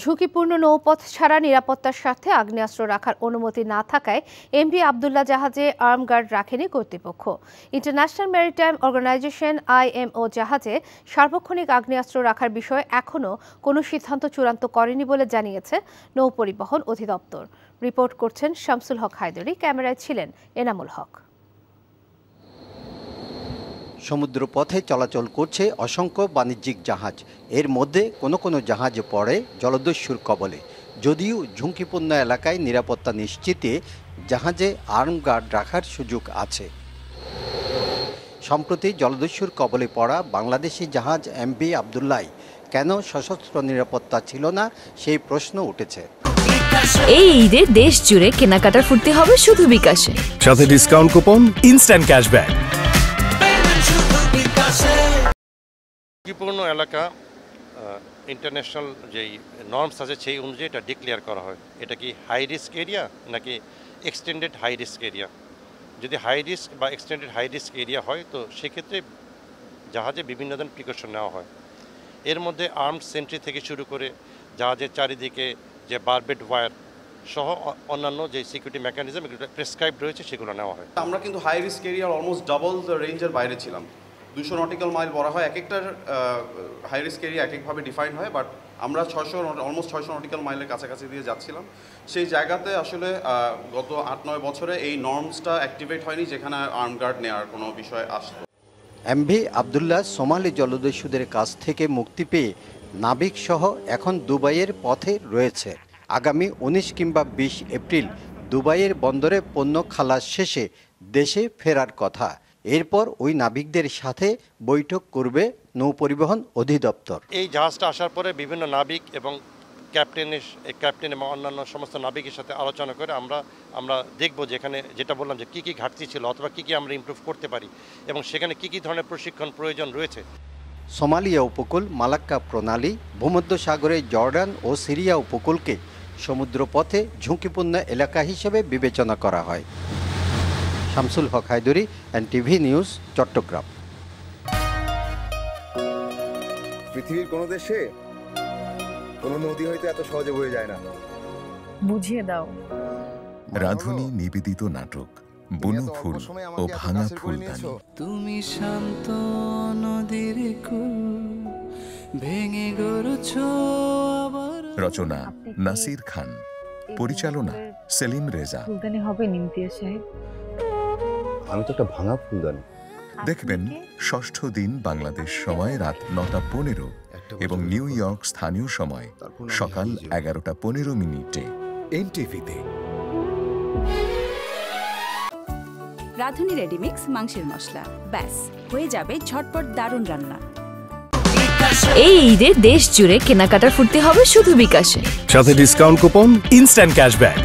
ঝুঁকিপূর্ণ নৌপথ ছাড়া নিরাপত্তার স্বার্থে আগ্নেয়াস্ত্র রাখার অনুমতি না থাকায় এমভি আবদুল্লাহ জাহাজে আর্ম গার্ড রাখেনি কর্তৃপক্ষ। ইন্টারন্যাশনাল ম্যারিটাইম অর্গানাইজেশন IMO জাহাজে সার্বক্ষণিক আগ্নেয়াস্ত্র রাখার বিষয়ে এখনও কোনো সিদ্ধান্ত চূড়ান্ত করেনি বলে জানিয়েছে নৌপরিবহন অধিদপ্তর। রিপোর্ট করছেন শামসুল হক হায়দরি, ক্যামেরায় ছিলেন এনামুল হক। সমুদ্রপথে চলাচল করছে অসংখ্য বাণিজ্যিক জাহাজ। এর মধ্যে কোনো কোনো জাহাজ পড়ে জলদস্যুর কবলে। যদিও ঝুঁকিপূর্ণ এলাকায় নিরাপত্তা নিশ্চিতে জাহাজে আর্ম গার্ড রাখার সুযোগ আছে। সম্প্রতি জলদস্যুর কবলে পড়া বাংলাদেশি জাহাজ এমভি আবদুল্লাহ কেন সশস্ত্র নিরাপত্তা ছিল না সেই প্রশ্ন উঠেছে। এই ঈদে দেশ জুড়ে কেনাকাটার ফুর্তি হবে শুধু বিকাশে, সাথে ডিসকাউন্ট কুপন, ইনস্ট্যান্ট ক্যাশব্যাক। ঝুঁকিপূর্ণ এলাকা ইন্টারন্যাশনাল যেই নর্মস আছে সেই অনুযায়ী এটা ডিক্লেয়ার করা হয়। এটা কি হাই রিস্ক এরিয়া নাকি এক্সটেন্ডেড হাই রিস্ক এরিয়া। যদি হাই রিস্ক বা এক্সটেন্ডেড হাই রিস্ক এরিয়া হয় তো সেক্ষেত্রে জাহাজে বিভিন্ন ধরনের প্রিকশন নেওয়া হয়। এর মধ্যে আর্মড সেন্ট্রি থেকে শুরু করে জাহাজের চারিদিকে যে বারবেড ওয়্যার সহ অন্যান্য যে সিকিউরিটি মেকানিজম এগুলো প্রেসক্রাইব রয়েছে সেগুলো নেওয়া হয়। আমরা কিন্তু হাই রিস্ক এরিয়ার অলমোস্ট ডাবল রেঞ্জের বাইরে ছিলাম। 200 নটিক্যাল মাইল বলা হয়, এক একটার হাই রিস্ক এরিয়া এক একভাবে ডিফাইন হয়, বাট আমরা অলমোস্ট 600 নটিক্যাল মাইলের কাছাকাছি দিয়ে যাচ্ছিলাম। সেই জায়গাতে আসলে গত 8-9 বছরে এই নর্মসটা অ্যাক্টিভেট হয়নি যেখানে আর্ম গার্ড নেওয়ার কোনো বিষয় আসতো। এমভি আবদুল্লাহ সোমালি জলদস্যুদের কাছ থেকে মুক্তি পেয়ে নাবিক সহ এখন দুবাইয়ের পথে রয়েছে। আগামী 19 কিংবা 20 এপ্রিল দুবাইয়ের বন্দরে পণ্য খালাস শেষে দেশে ফেরার কথা। এরপর ওই নাবিকদের সাথে বৈঠক করবে নৌপরিবহন অধিদপ্তর। এই জাহাজটা আসার পরে বিভিন্ন নাবিক এবং ক্যাপ্টেন এবং অন্যান্য সমস্ত নাবিকের সাথে আলোচনা করে আমরা দেখব যে এখানে যেটা বললাম যে কী কী ঘাটতি ছিল অথবা কী কী আমরা ইমপ্রুভ করতে পারি এবং সেখানে কী কী ধরনের প্রশিক্ষণ প্রয়োজন রয়েছে। সোমালিয়া উপকূল, মালাক্কা প্রণালী, ভূমধ্যসাগরে জর্ডান ও সিরিয়া উপকূলকে সমুদ্রপথে ঝুঁকিপূর্ণ এলাকা হিসেবে বিবেচনা করা হয়। শামসুল হক হায়দরি, NTV নিউজ, চট্টগ্রাম। পৃথিবীর কোনো দেশে কোনো নদী হয়তো এত সহজে বয়ে যায় না। বুঝিয়ে দাও। রাধুনী নিবেদিত নাটক বুনো ফুল ও ভাঙা ফুলদানি। তুমি শান্ত নদীর কুল ভেঙে গড়ছো আবার। রচনা নাসির খান, পরিচালনা সেলিম রেজা। ফুলদানি হবে নিমতিয়াজ সাহেব। আমি তো একটা ভাঙা ফুলদানি। দেখবেন ষষ্ঠ দিন বাংলাদেশ সময় রাত 9:15 এবং নিউ ইয়র্ক স্থানীয় সময় সকাল 11:15 NTV-তে। রাধুনী রেডিমিক্স মাংসের মশলা, ব্যাস হয়ে যাবে ঝটপট দারুণ রান্না। এই ঈদে দেশ জুড়ে কেনাকাটার ফুর্তি হবে শুধু বিকাশে, সাথে ডিসকাউন্ট কুপন, ইনস্ট্যান্ট ক্যাশব্যাক।